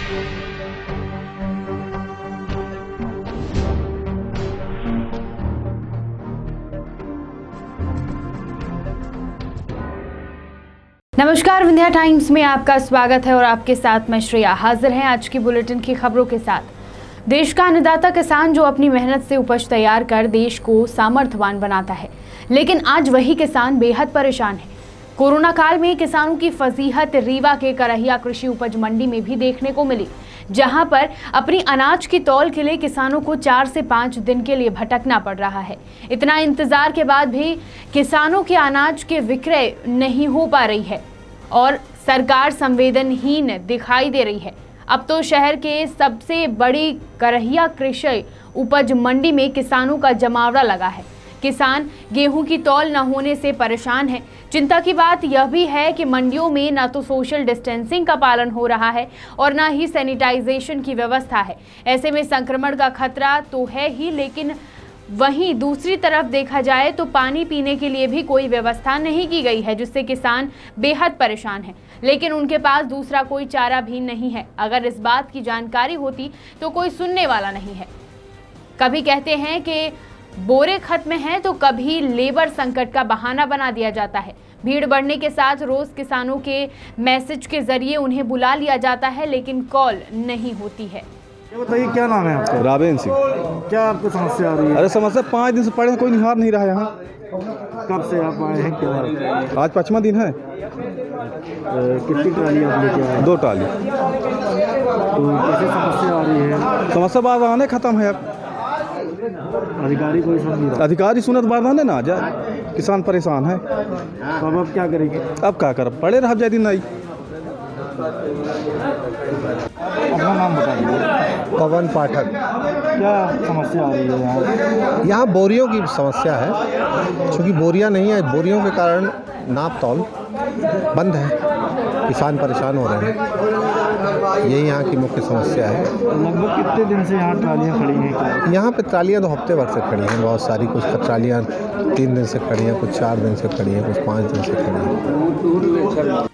नमस्कार, विंध्या टाइम्स में आपका स्वागत है और आपके साथ मैं श्रेया हाजिर हैं आज की बुलेटिन की खबरों के साथ। देश का अन्नदाता किसान जो अपनी मेहनत से उपज तैयार कर देश को सामर्थ्यवान बनाता है, लेकिन आज वही किसान बेहद परेशान है। कोरोना काल में किसानों की फजीहत रीवा के करहिया कृषि उपज मंडी में भी देखने को मिली, जहां पर अपनी अनाज की तौल के लिए किसानों को 4 से 5 दिन के लिए भटकना पड़ रहा है। इतना इंतजार के बाद भी किसानों के अनाज के विक्रय नहीं हो पा रही है और सरकार संवेदनहीन दिखाई दे रही है। अब तो शहर के सबसे बड़ी करहिया कृषि उपज मंडी में किसानों का जमावड़ा लगा है। किसान गेहूं की तौल न होने से परेशान है। चिंता की बात यह भी है कि मंडियों में न तो सोशल डिस्टेंसिंग का पालन हो रहा है और न ही सैनिटाइजेशन की व्यवस्था है। ऐसे में संक्रमण का खतरा तो है ही, लेकिन वहीं दूसरी तरफ देखा जाए तो पानी पीने के लिए भी कोई व्यवस्था नहीं की गई है, जिससे किसान बेहद परेशान हैं। लेकिन उनके पास दूसरा कोई चारा भी नहीं है। अगर इस बात की जानकारी होती तो कोई सुनने वाला नहीं है। कभी कहते हैं कि बोरे खत्म हैं तो कभी लेबर संकट का बहाना बना दिया जाता है। भीड़ बढ़ने के साथ रोज किसानों के मैसेज के जरिए उन्हें बुला लिया जाता है, लेकिन कॉल नहीं होती है। ये बताइए, क्या नाम है आपका? राबेन सिंह। क्या आपको समस्या आ रही है? अरे समस्या 5 दिन से पड़े हैं, कोई निहार नहीं रहा है यहाँ। कब से आप आए हैं? क्या आज 5वां दिन है। कितनी ट्राली आप लेके आए? 2 ट्राली। तो कैसे समस्या आ रही है? समस्या बारदाने खत्म है अब। अधिकारी कोई सुन नहीं रहा? अधिकारी सुनत बारदाने ना आ जाए, किसान परेशान है। तो अब आप क्या करेंगे? अब क्या कर, पड़े रह जाए दिन नहीं। अपना नाम बता दीजिए। पवन पाठक। क्या समस्या आ रही है यहाँ? यहाँ बोरियों की समस्या है, क्योंकि बोरियां नहीं है। बोरियों के कारण नाप तौल बंद है, किसान परेशान हो रहे हैं। यही यहाँ की मुख्य समस्या है। लगभग कितने दिन से यहाँ ट्रालियाँ खड़ी हैं? क्या यहाँ पे ट्रालियाँ तो हफ्ते भर से खड़ी हैं, बहुत सारी। कुछ ट्रालियाँ 3 दिन से खड़ी हैं, कुछ 4 दिन से खड़ी हैं, कुछ 5 दिन से खड़ी हैं।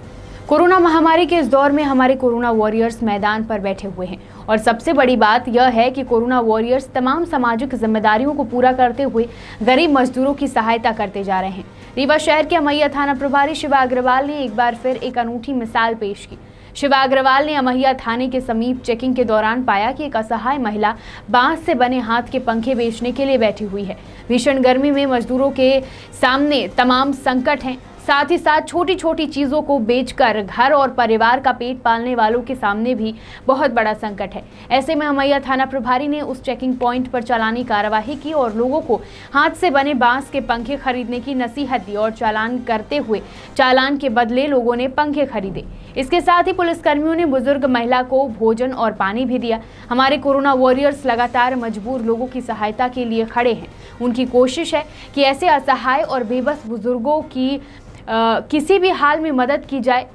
कोरोना महामारी के इस दौर में हमारे कोरोना वॉरियर्स मैदान पर बैठे हुए हैं और सबसे बड़ी बात यह है कि कोरोना वॉरियर्स तमाम सामाजिक जिम्मेदारियों को पूरा करते हुए गरीब मजदूरों की सहायता करते जा रहे हैं। रीवा शहर के अमैया थाना प्रभारी शिवा अग्रवाल ने एक बार फिर एक अनूठी मिसाल पेश की। शिवा अग्रवाल ने अमैया थाने के समीप चेकिंग के दौरान पाया कि एक असहाय महिला बांस से बने हाथ के पंखे बेचने के लिए बैठी हुई है। भीषण गर्मी में मजदूरों के सामने तमाम संकट हैं, साथ ही साथ छोटी छोटी चीज़ों को बेचकर घर और परिवार का पेट पालने वालों के सामने भी बहुत बड़ा संकट है। ऐसे में अमैया थाना प्रभारी ने उस चेकिंग पॉइंट पर चालानी कार्यवाही की और लोगों को हाथ से बने बांस के पंखे खरीदने की नसीहत दी और चालान करते हुए चालान के बदले लोगों ने पंखे खरीदे। इसके साथ ही पुलिसकर्मियों ने बुजुर्ग महिला को भोजन और पानी भी दिया। हमारे कोरोना वॉरियर्स लगातार मजबूर लोगों की सहायता के लिए खड़े हैं। उनकी कोशिश है कि ऐसे असहाय और बेबस बुजुर्गों की किसी भी हाल में मदद की जाए।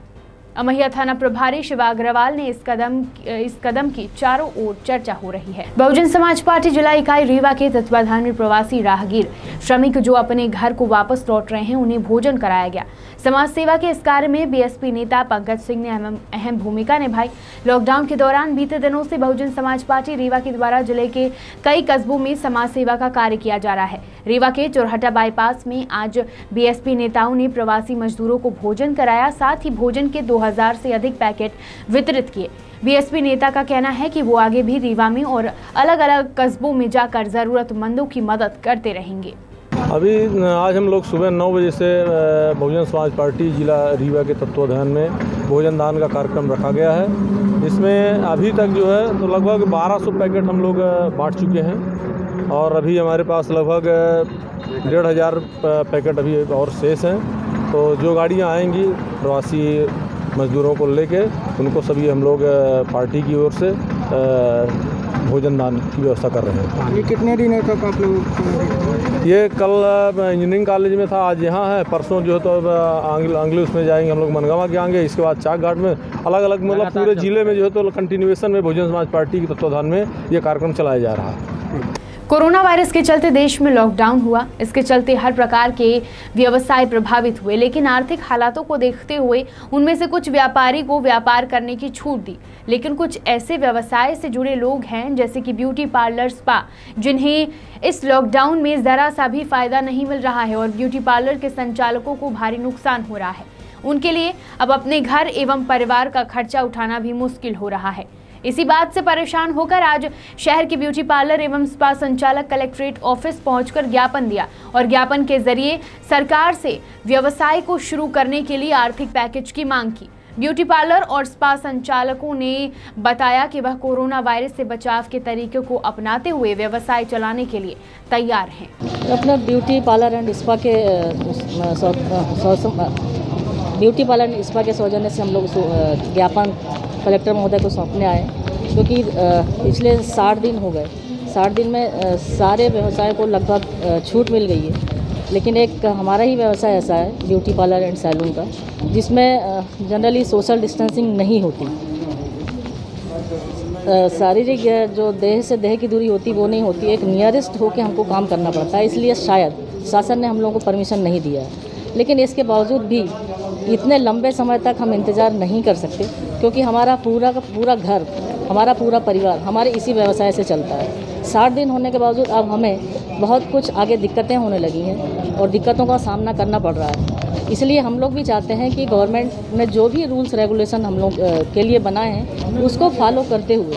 अमैया थाना प्रभारी शिवा अग्रवाल ने इस कदम की चारों ओर चर्चा हो रही है। बहुजन समाज पार्टी जिला इकाई रीवा के तत्वाधान में प्रवासी राहगीर श्रमिक जो अपने घर को वापस लौट रहे हैं, उन्हें भोजन कराया गया। समाज सेवा के इस कार्य में बीएसपी नेता पंकज सिंह ने अहम भूमिका निभाई। लॉकडाउन के दौरान बीते दिनों से बहुजन समाज पार्टी रीवा के द्वारा जिले के कई कस्बों में समाज सेवा का कार्य किया जा रहा है। रीवा के चोरहटा बाईपास में आज बीएसपी नेताओं ने प्रवासी मजदूरों को भोजन कराया, साथ ही भोजन के 2000 से अधिक पैकेट वितरित किए। बीएसपी नेता का कहना है कि वो आगे भी रीवा में और अलग अलग कस्बों में जाकर जरूरतमंदों की मदद करते रहेंगे। अभी आज हम लोग सुबह 9 बजे से बहुजन समाज पार्टी जिला रीवा के तत्वाधान में भोजन दान का कार्यक्रम रखा गया है। इसमें अभी तक जो है तो लगभग 1200 पैकेट हम लोग बांट चुके हैं और अभी हमारे पास लगभग 1500 पैकेट अभी और शेष हैं। तो जो गाड़ियां आएंगी प्रवासी मजदूरों को लेके, उनको सभी हम लोग पार्टी की ओर से भोजन दान की व्यवस्था कर रहे हैं। ये कितने दिनों तक आप लोग? ये कल इंजीनियरिंग कॉलेज में था, आज यहाँ है, परसों जो है तो आंगले उसमें जाएंगे हम लोग, मनगावा के आएंगे, इसके बाद चाक घाट में, अलग अलग मतलब पूरे जिले में जो है तो कंटिन्यूएशन में बहुजन समाज पार्टी के तत्वाधान में ये कार्यक्रम चलाया जा रहा है। कोरोना वायरस के चलते देश में लॉकडाउन हुआ। इसके चलते हर प्रकार के व्यवसाय प्रभावित हुए, लेकिन आर्थिक हालातों को देखते हुए उनमें से कुछ व्यापारी को व्यापार करने की छूट दी। लेकिन कुछ ऐसे व्यवसाय से जुड़े लोग हैं जैसे कि ब्यूटी पार्लर, स्पा, जिन्हें इस लॉकडाउन में ज़रा सा भी फायदा नहीं मिल रहा है और ब्यूटी पार्लर के संचालकों को भारी नुकसान हो रहा है। उनके लिए अब अपने घर एवं परिवार का खर्चा उठाना भी मुश्किल हो रहा है। इसी बात से परेशान होकर आज शहर के ब्यूटी पार्लर एवं स्पा संचालक कलेक्ट्रेट ऑफिस पहुंचकर ज्ञापन दिया और ज्ञापन के जरिए सरकार से व्यवसाय को शुरू करने के लिए आर्थिक पैकेज की मांग की। ब्यूटी पार्लर और स्पा संचालकों ने बताया कि वह कोरोना वायरस से बचाव के तरीकों को अपनाते हुए व्यवसाय चलाने के लिए तैयार हैं। अपना ब्यूटी पार्लर एंड स्पा के सौजन्य से हम लोग ज्ञापन कलेक्टर महोदय को सौंपने आए, क्योंकि पिछले 60 दिन हो गए। 60 दिन में सारे व्यवसाय को लगभग छूट मिल गई है, लेकिन एक हमारा ही व्यवसाय ऐसा है ब्यूटी पार्लर एंड सैलून का, जिसमें जनरली सोशल डिस्टेंसिंग नहीं होती। शारीरिक जो देह से देह की दूरी होती वो नहीं होती, एक नियरेस्ट होकर हमको काम करना पड़ता है। इसलिए शायद शासन ने हम लोगों को परमिशन नहीं दिया है, लेकिन इसके बावजूद भी इतने लंबे समय तक हम इंतज़ार नहीं कर सकते, क्योंकि हमारा पूरा का पूरा घर, हमारा पूरा परिवार हमारे इसी व्यवसाय से चलता है। 60 दिन होने के बावजूद अब हमें बहुत कुछ आगे दिक्कतें होने लगी हैं और दिक्कतों का सामना करना पड़ रहा है। इसलिए हम लोग भी चाहते हैं कि गवर्नमेंट ने जो भी रूल्स रेगुलेशन हम लोग के लिए बनाए हैं उसको फॉलो करते हुए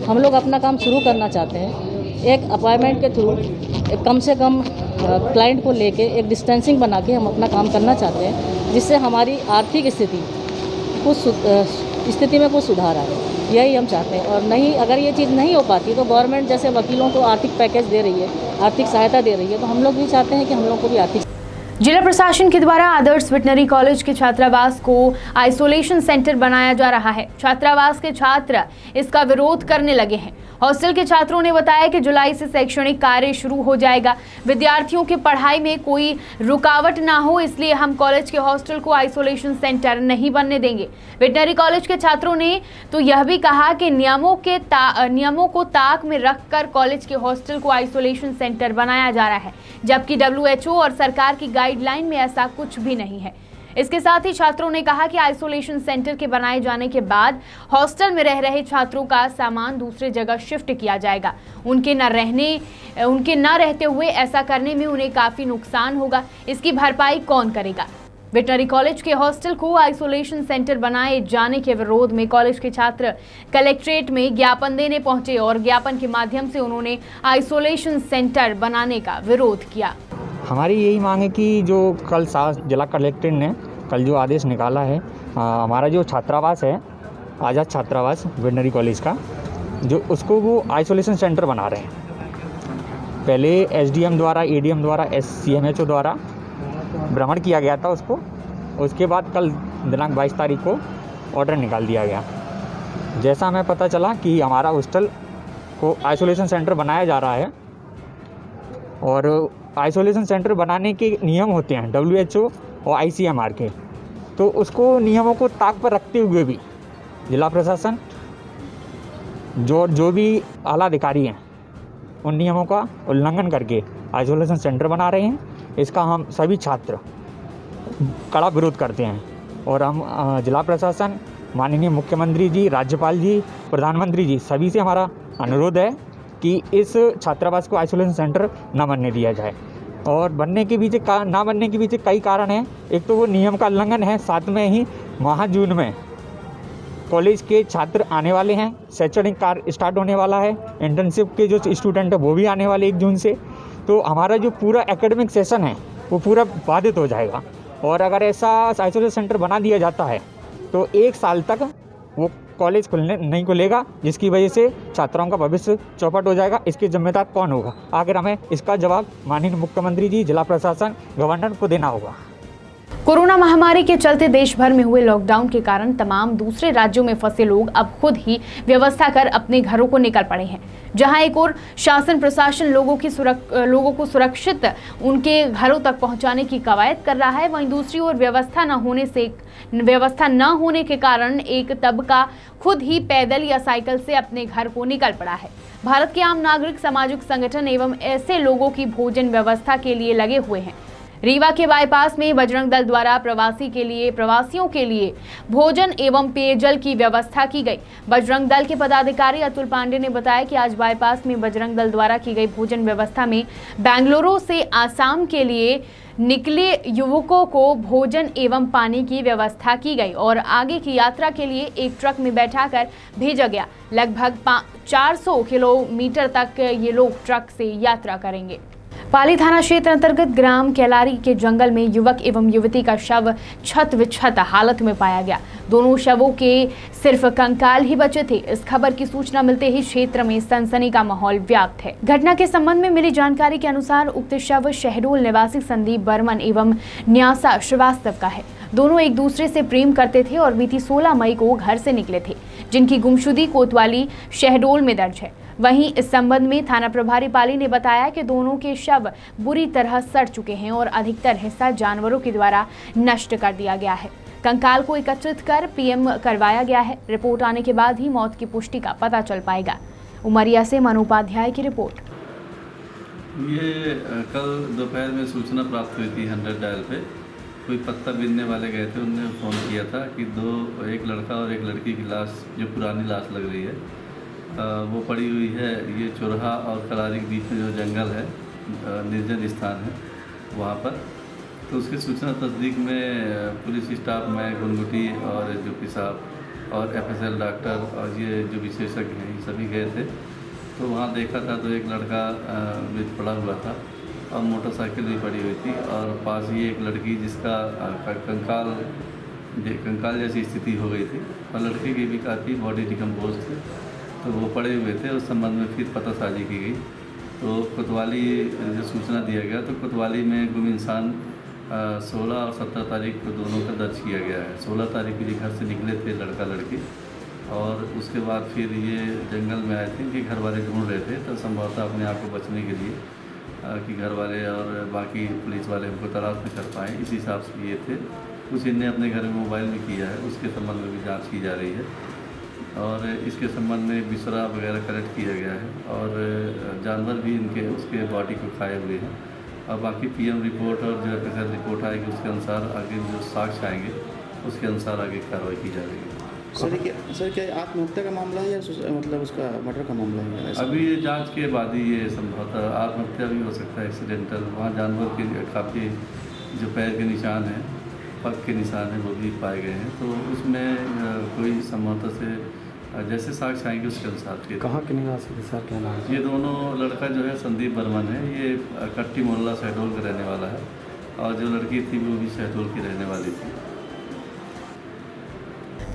हम लोग अपना काम शुरू करना चाहते हैं। एक अपॉइंटमेंट के थ्रू कम से कम क्लाइंट को लेके एक डिस्टेंसिंग बना के हम अपना काम करना चाहते हैं, जिससे हमारी आर्थिक स्थिति में कुछ सुधार आए। यही हम चाहते हैं। और नहीं, अगर ये चीज़ नहीं हो पाती तो गवर्नमेंट जैसे वकीलों को आर्थिक पैकेज दे रही है, आर्थिक सहायता दे रही है, तो हम लोग भी चाहते हैं कि हम लोग को भी आर्थिक। जिला प्रशासन के द्वारा आदर्श वेटनरी कॉलेज के छात्रावास को आइसोलेशन सेंटर बनाया जा रहा है। छात्रावास के छात्र इसका विरोध करने लगे हैं। हॉस्टल के छात्रों ने बताया कि जुलाई से शैक्षणिक कार्य शुरू हो जाएगा। विद्यार्थियों की पढ़ाई में कोई रुकावट ना हो, इसलिए हम कॉलेज के हॉस्टल को आइसोलेशन सेंटर नहीं बनने देंगे। वेटनरी कॉलेज के छात्रों ने तो यह भी कहा कि नियमों को ताक में रखकर कॉलेज के हॉस्टल को आइसोलेशन सेंटर बनाया जा रहा है, जबकि WHO और सरकार की गाइडलाइन में ऐसा कुछ भी नहीं है। इसके साथ ही छात्रों ने कहा कि आइसोलेशन सेंटर के बनाए जाने के बाद हॉस्टल में रह रहे छात्रों का सामान दूसरी जगह शिफ्ट किया जाएगा। उनके न रहते हुए ऐसा करने में उन्हें काफ़ी नुकसान होगा। इसकी भरपाई कौन करेगा? वेटनरी कॉलेज के हॉस्टल को आइसोलेशन सेंटर बनाए जाने के विरोध में कॉलेज के छात्र कलेक्ट्रेट में ज्ञापन देने पहुंचे और ज्ञापन के माध्यम से उन्होंने आइसोलेशन सेंटर बनाने का विरोध किया। हमारी यही मांग है कि जो कल जिला कलेक्टर ने कल जो आदेश निकाला है, हमारा जो छात्रावास है आज़ाद छात्रावास वेटनरी कॉलेज का, जो उसको वो आइसोलेशन सेंटर बना रहे हैं। पहले SDM द्वारा, ADM द्वारा, CMHO द्वारा भ्रमण किया गया था उसको। उसके बाद कल दिनांक 22 तारीख को ऑर्डर निकाल दिया गया। जैसा हमें पता चला कि हमारा हॉस्टल को आइसोलेशन सेंटर बनाया जा रहा है और आइसोलेशन सेंटर बनाने के नियम होते हैं WHO और ICMR के, तो उसको नियमों को ताक पर रखते हुए भी जिला प्रशासन जो भी आला अधिकारी हैं उन नियमों का उल्लंघन करके आइसोलेशन सेंटर बना रहे हैं। इसका हम सभी छात्र कड़ा विरोध करते हैं और हम जिला प्रशासन, माननीय मुख्यमंत्री जी, राज्यपाल जी, प्रधानमंत्री जी, सभी से हमारा अनुरोध है कि इस छात्रावास को आइसोलेशन सेंटर न बनने दिया जाए। और बनने के पीछे ना बनने के पीछे कई कारण हैं। एक तो वो नियम का उल्लंघन है, साथ में ही जून में कॉलेज के छात्र आने वाले हैं, शैक्षणिक कार्य स्टार्ट होने वाला है, इंटर्नशिप के जो स्टूडेंट हैं वो भी आने वाले 1 जून से, तो हमारा जो पूरा एकेडमिक सेशन है वो पूरा बाधित हो जाएगा। और अगर ऐसा आइसोलेशन सेंटर बना दिया जाता है तो 1 साल तक वो कॉलेज नहीं खुलेगा, जिसकी वजह से छात्राओं का भविष्य चौपट हो जाएगा। इसके जिम्मेदार कौन होगा? आखिर हमें इसका जवाब माननीय मुख्यमंत्री जी, जिला प्रशासन, गवर्नर को देना होगा। कोरोना महामारी के चलते देश भर में हुए लॉकडाउन के कारण तमाम दूसरे राज्यों में फंसे लोग अब खुद ही व्यवस्था कर अपने घरों को निकल पड़े हैं। जहां एक और शासन प्रशासन लोगों को सुरक्षित उनके घरों तक पहुंचाने की कवायद कर रहा है, वहीं दूसरी ओर व्यवस्था न होने के कारण एक तबका खुद ही पैदल या साइकिल से अपने घर को निकल पड़ा है। भारत के आम नागरिक, सामाजिक संगठन एवं ऐसे लोगों की भोजन व्यवस्था के लिए लगे हुए हैं। रीवा के बाईपास में बजरंग दल द्वारा प्रवासियों के लिए भोजन एवं पेयजल की व्यवस्था की गई। बजरंग दल के पदाधिकारी अतुल पांडे ने बताया कि आज बाईपास में बजरंग दल द्वारा की गई भोजन व्यवस्था में बेंगलुरु से आसाम के लिए निकले युवकों को भोजन एवं पानी की व्यवस्था की गई और आगे की यात्रा के लिए एक ट्रक में बैठाकर भेजा गया। लगभग 400 किलोमीटर तक ये लोग ट्रक से यात्रा करेंगे। पाली थाना क्षेत्र अंतर्गत ग्राम कैलारी के जंगल में युवक एवं युवती का शव छत विक्षत हालत में पाया गया। दोनों शवों के सिर्फ कंकाल ही बचे थे। इस खबर की सूचना मिलते ही क्षेत्र में सनसनी का माहौल व्याप्त है। घटना के संबंध में मिली जानकारी के अनुसार उक्त शव शहडोल निवासी संदीप बर्मन एवं न्यासा श्रीवास्तव का है। दोनों एक दूसरे से प्रेम करते थे और बीती 16 मई को घर से निकले थे, जिनकी गुमशुदगी कोतवाली शहडोल में दर्ज है। वहीं इस संबंध में थाना प्रभारी पाली ने बताया कि दोनों के शव बुरी तरह सड़ चुके हैं और अधिकतर हिस्सा जानवरों के द्वारा नष्ट कर दिया गया है। कंकाल को एकत्रित कर पीएम करवाया गया है। रिपोर्ट आने के बाद ही मौत की पुष्टि का पता चल पाएगा। उमरिया से मनु उपाध्याय की रिपोर्ट। ये कल दोपहर में सूचना प्राप्त हुई थी 100 डायल पे। कोई पत्ता बीनने वाले गए थे, उन्होंने फ़ोन किया था कि एक लड़का और एक लड़की की लाश, जो पुरानी लाश लग रही है, वो पड़ी हुई है। ये चोरहा और कलारी के बीच में जो जंगल है, निर्जन स्थान है वहाँ पर। तो उसकी सूचना तस्दीक में पुलिस स्टाफ, मैं, गुनगुटी और जोपी साहब और FSL डॉक्टर और ये जो विशेषज्ञ हैं, ये सभी गए थे। तो वहाँ देखा था तो एक लड़का मृत पड़ा हुआ था और मोटरसाइकिल भी पड़ी हुई थी और पास ही एक लड़की जिसका कंकाल जैसी स्थिति हो गई थी और लड़के की भी काफ़ी बॉडी डिकम्पोज थी, तो वो पड़े हुए थे। उस संबंध में फिर पतासाजी की गई। तो कोतवाली जो सूचना दिया गया, तो कोतवाली में गुम इंसान 16 और 17 तारीख को दोनों का दर्ज किया गया है। 16 तारीख को घर से निकले थे लड़का लड़की और उसके बाद फिर ये जंगल में आए थे कि घर वाले ढूंढ रहे थे, तो संभवतः अपने आप को बचने के लिए कि घर वाले और बाकी पुलिस वाले उनको तलाश में कर पाएँ, इस हिसाब से ये थे। कुछ इनने अपने घर में मोबाइल भी किया है, उसके संबंध में भी जांच की जा रही है और इसके संबंध में बिसरा वगैरह कलेक्ट किया गया है और जानवर भी इनके उसके बॉडी को खाए हुए हैं और बाकी PM रिपोर्ट और जो FSL रिपोर्ट आएगी उसके अनुसार आगे जो साक्ष्य आएंगे उसके अनुसार आगे कार्रवाई की जा रही है। सर क्या आत्महत्या का मामला है या मतलब उसका मर्डर का मामला है? अभी ये जांच के बाद ही ये संभवतः आत्महत्या भी हो सकता है, एक्सीडेंटल। वहाँ जानवर के काफ़ी जो पैर के निशान हैं, पग के निशान हैं, वो भी पाए गए हैं। तो उसमें कोई संभवतः से जैसे साक्ष्य आएंगे उसके अनुसार फिर। कहाँ के निवासी थे सर, क्या नाम? ये दोनों लड़का जो है संदीप बर्मन है, ये कट्टी मोहल्ला शहडोल का रहने वाला है और जो लड़की थी वो भी शहडोल की रहने वाली थी।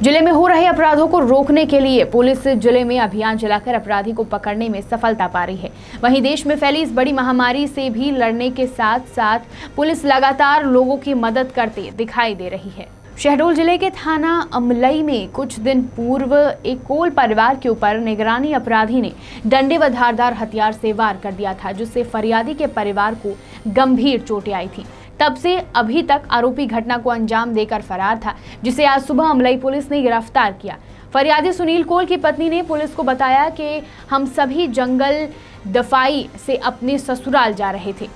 जिले में हो रहे अपराधों को रोकने के लिए पुलिस जिले में अभियान चलाकर अपराधी को पकड़ने में सफलता पा रही है। वहीं देश में फैली इस बड़ी महामारी से भी लड़ने के साथ साथ पुलिस लगातार लोगों की मदद करते दिखाई दे रही है। शहडोल जिले के थाना अमलई में कुछ दिन पूर्व एक कोल परिवार के ऊपर निगरानी अपराधी ने डंडे व धारदार हथियार से वार कर दिया था, जिससे फरियादी के परिवार को गंभीर चोटें आई थी। तब से अभी तक आरोपी घटना को अंजाम देकर फरार था, जिसे आज सुबह अमलई पुलिस ने गिरफ्तार किया। फरियादी सुनील कोल की पत्नी ने पुलिस को बताया कि हम सभी जंगल दफाई से अपने ससुराल जा रहे थे,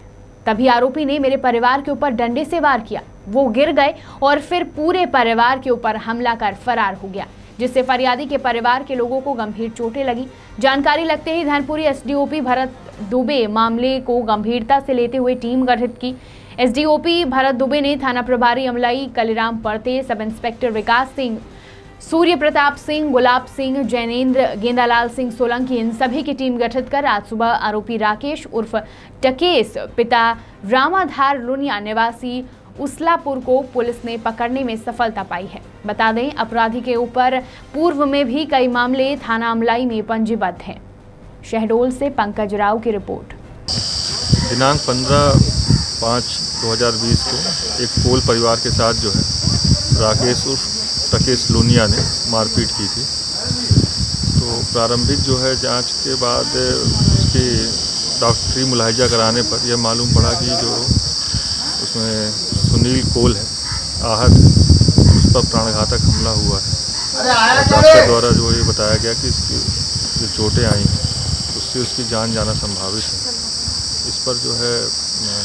तभी आरोपी ने मेरे परिवार के ऊपर डंडे से वार किया। वो गिर गए और फिर पूरे परिवार के ऊपर हमला कर फरार हो गया, जिससे फरियादी के परिवार के लोगों को गंभीर चोटें लगी। जानकारी लगते ही धनपुरी SDOP भरत दुबे मामले को गंभीरता से लेते हुए टीम गठित की। SDOP भरत दुबे ने थाना प्रभारी अमलई कलीराम परते, सब इंस्पेक्टर विकास सिंह, सूर्य प्रताप सिंह, गुलाब सिंह, जैनेन्द्र, गेंदालाल सिंह सोलंकी, इन सभी की टीम गठित कर आज सुबह आरोपी राकेश उर्फ टकेस पिता रामाधार लुनिया निवासी उसलापुर को पुलिस ने पकड़ने में सफलता पाई है। बता दें, अपराधी के ऊपर पूर्व में भी कई मामले थाना अमलाई में पंजीबद्ध हैं। शहडोल से पंकज राव की रिपोर्ट। दिनांक 15 5/2020 को एक कोल परिवार के साथ जो है राकेश उर्फ तकेश लोनिया ने मारपीट की थी। तो प्रारंभिक जो है जांच के बाद उसकी डॉक्टरी मुलाहिजा कराने पर यह मालूम पड़ा कि जो उसमें सुनील कोल है आहत है, उस पर प्राणघातक हमला हुआ है। डॉक्टर द्वारा जो ये बताया गया कि इसकी जो चोटें आई हैं उससे उसकी जान जाना संभावित है। इस पर जो है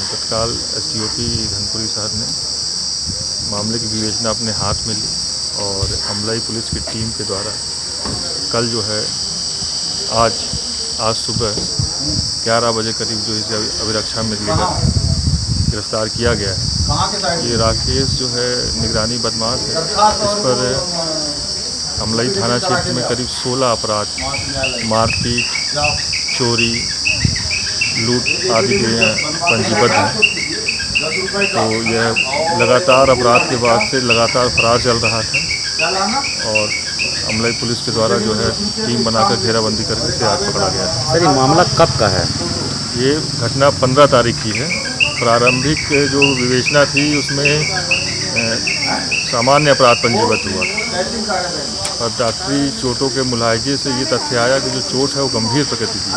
तत्काल एसडीओपी धनपुरी साहब ने मामले की विवेचना अपने हाथ में ली और अमलाई पुलिस की टीम के द्वारा कल जो है आज सुबह 11 बजे करीब जो इसे अभिरक्षा में लेकर गिरफ्तार किया गया है। ये राकेश जो है निगरानी बदमाश है। इस पर अमलाई थाना क्षेत्र में करीब 16 अपराध, मारपीट, चोरी, लूट आदि के पंजीबद्ध हैं। तो यह लगातार अपराध के बाद से लगातार फरार चल रहा था और अमलाई पुलिस के द्वारा जो है टीम बनाकर घेराबंदी करके इसे आज पकड़ा गया है। सर, ये मामला कब का है? ये घटना 15 तारीख की है। प्रारंभिक जो विवेचना थी उसमें सामान्य अपराध पंजीबद्ध हुआ और डॉक्टरी चोटों के मुलाहिजे से ये तथ्य आया कि जो चोट है वो गंभीर प्रकृति की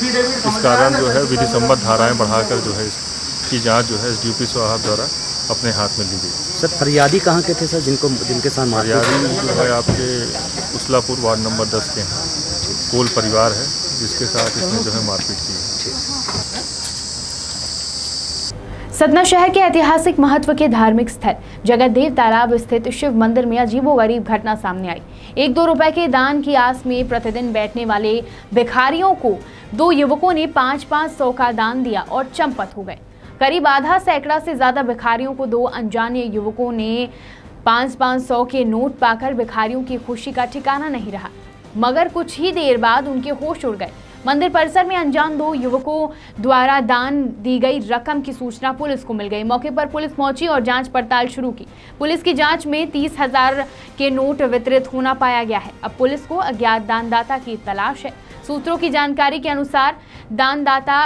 है। इस कारण जो है विधि सम्मत धाराएं बढ़ाकर जो है इसकी जांच जो है एसडीओपी साहब द्वारा अपने हाथ में ली गई। सर, फरियादी कहाँ के थे सर जिनके साथ फरियादी जो है आपके उसलापुर वार्ड नंबर 10 के हैं, कोल परिवार है जिसके साथ इसने जो है मारपीट की है। सतना शहर के ऐतिहासिक महत्व के धार्मिक स्थल जगतदेव तालाब स्थित शिव मंदिर में अजीबोगरीब घटना सामने आई। 1-2 रुपए के दान की आस में प्रतिदिन बैठने वाले भिखारियों को 2 युवकों ने 500 का दान दिया और चंपत हो गए। करीब आधा सैकड़ा से ज्यादा भिखारियों को 2 अनजाने युवकों ने 500 के नोट पाकर भिखारियों की खुशी का ठिकाना नहीं रहा, मगर कुछ ही देर बाद उनके होश उड़ गए। मंदिर परिसर में अनजान 2 युवकों द्वारा दान दी गई रकम की सूचना पुलिस को मिल गई। मौके पर पुलिस पहुंची और जांच पड़ताल शुरू की। पुलिस की जांच में 30,000 के नोट वितरित होना पाया गया है। अब पुलिस को अज्ञात दानदाता की तलाश है। सूत्रों की जानकारी के अनुसार दानदाता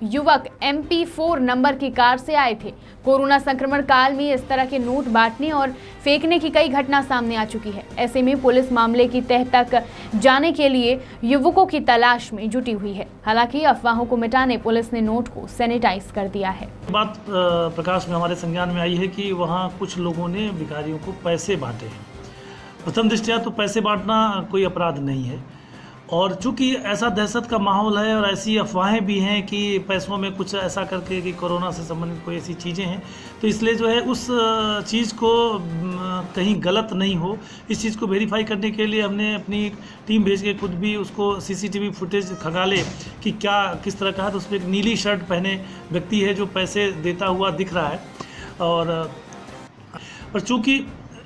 युवक MP4 नंबर की कार से आए थे। कोरोना संक्रमण काल में इस तरह के नोट बांटने और फेंकने की कई घटना सामने आ चुकी है। ऐसे में पुलिस मामले की तह तक जाने के लिए युवकों की तलाश में जुटी हुई है। हालांकि अफवाहों को मिटाने पुलिस ने नोट को सैनिटाइज कर दिया है। बात प्रकाश में हमारे संज्ञान में आई है कि वहाँ कुछ लोगों ने भिखारियों को पैसे बांटे हैं। प्रथम दृष्टया तो पैसे बांटना कोई अपराध नहीं है और चूंकि ऐसा दहशत का माहौल है और ऐसी अफवाहें भी हैं कि पैसों में कुछ ऐसा करके कि कोरोना से संबंधित कोई ऐसी चीज़ें हैं, तो इसलिए जो है उस चीज़ को कहीं गलत नहीं हो, इस चीज़ को वेरीफाई करने के लिए हमने अपनी टीम भेज के खुद भी उसको CCTV फुटेज खंगाले कि क्या किस तरह का है। तो उसमें एक नीली शर्ट पहने व्यक्ति है जो पैसे देता हुआ दिख रहा है और चूँकि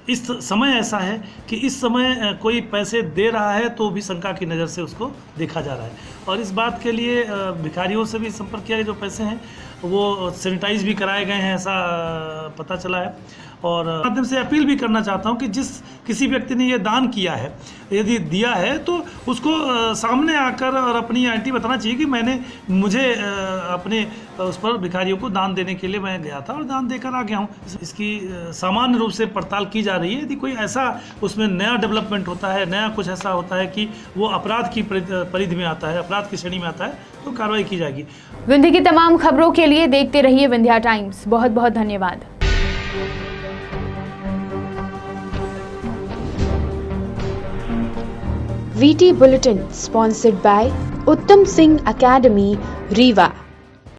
इस समय ऐसा है कि इस समय कोई पैसे दे रहा है तो भी शंका की नज़र से उसको देखा जा रहा है और इस बात के लिए भिखारियों से भी संपर्क किया गया। जो पैसे हैं वो सैनिटाइज भी कराए गए हैं, ऐसा पता चला है। और माध्यम से अपील भी करना चाहता हूं कि जिस किसी व्यक्ति ने ये दान किया है, यदि दिया है तो उसको सामने आकर और अपनी आइडेंटिटी बताना चाहिए कि मुझे अपने उस पर भिखारियों को दान देने के लिए मैं गया था और दान देकर आ गया हूँ। इसकी सामान्य रूप से पड़ताल की जा रही है। यदि कोई ऐसा उसमें नया डेवलपमेंट होता है, नया कुछ ऐसा होता है कि वो अपराध की परिधि में आता है, अपराध की श्रेणी में आता है, तो कार्रवाई की जाएगी। विंध्य की तमाम खबरों के लिए देखते रहिए विंध्या टाइम्स। बहुत बहुत धन्यवाद। VT Bulletin sponsored by Uttam Singh Academy, Rewa.